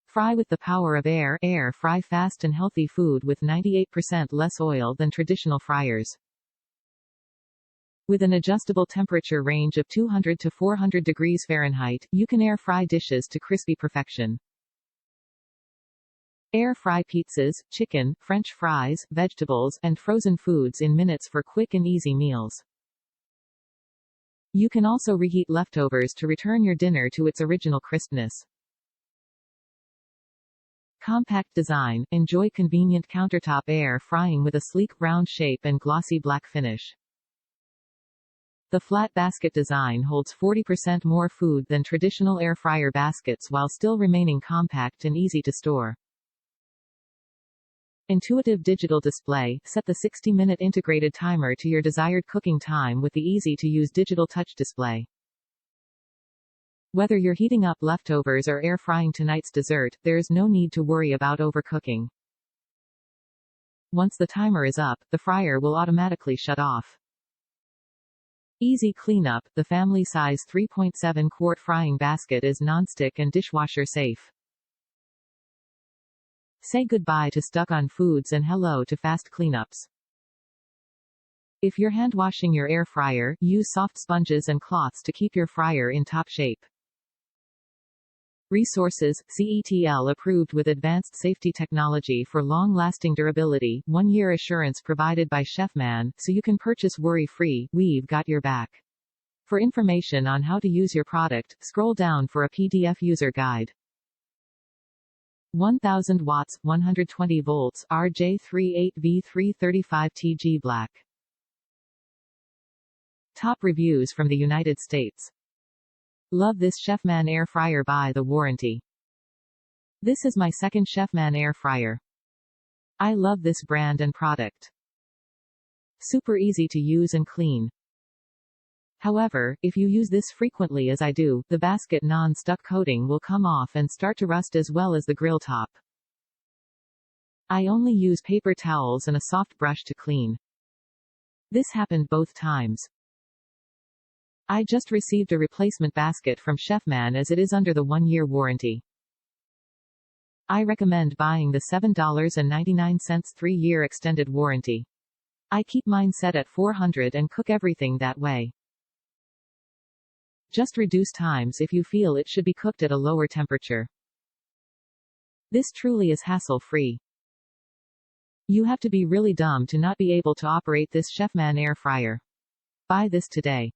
Fry with the power of air. Air fry fast and healthy food with 98% less oil than traditional fryers. With an adjustable temperature range of 200 to 400 degrees Fahrenheit, you can air fry dishes to crispy perfection. Air fry pizzas, chicken, French fries, vegetables, and frozen foods in minutes for quick and easy meals. You can also reheat leftovers to return your dinner to its original crispness. Compact design. Enjoy convenient countertop air frying with a sleek round shape and glossy black finish. The flat basket design holds 40% more food than traditional air fryer baskets while still remaining compact and easy to store. Intuitive digital display. Set the 60-minute integrated timer to your desired cooking time with the easy-to-use digital touch display. Whether you're heating up leftovers or air frying tonight's dessert, there's no need to worry about overcooking. Once the timer is up, the fryer will automatically shut off. Easy cleanup. The family-size 3.7-quart frying basket is nonstick and dishwasher safe. Say goodbye to stuck-on foods and hello to fast cleanups. If you're hand-washing your air fryer, use soft sponges and cloths to keep your fryer in top shape. Resources. CETL approved with advanced safety technology for long-lasting durability, 1-year assurance provided by CHEFMAN, so you can purchase worry-free. We've got your back. For information on how to use your product, scroll down for a PDF user guide. 1000 watts, 120 volts, RJ38V335TG Black. Top reviews from the United States. Love this CHEFMAN air fryer. Buy the warranty. This is my second CHEFMAN air fryer. I love this brand and product. Super easy to use and clean. However, if you use this frequently as I do, the basket non-stuck coating will come off and start to rust as well as the grill top. I only use paper towels and a soft brush to clean. This happened both times. I just received a replacement basket from CHEFMAN as it is under the 1-year warranty. I recommend buying the $7.99 3-year extended warranty. I keep mine set at 400 and cook everything that way. Just reduce times if you feel it should be cooked at a lower temperature. This truly is hassle-free. You have to be really dumb to not be able to operate this CHEFMAN air fryer. Buy this today.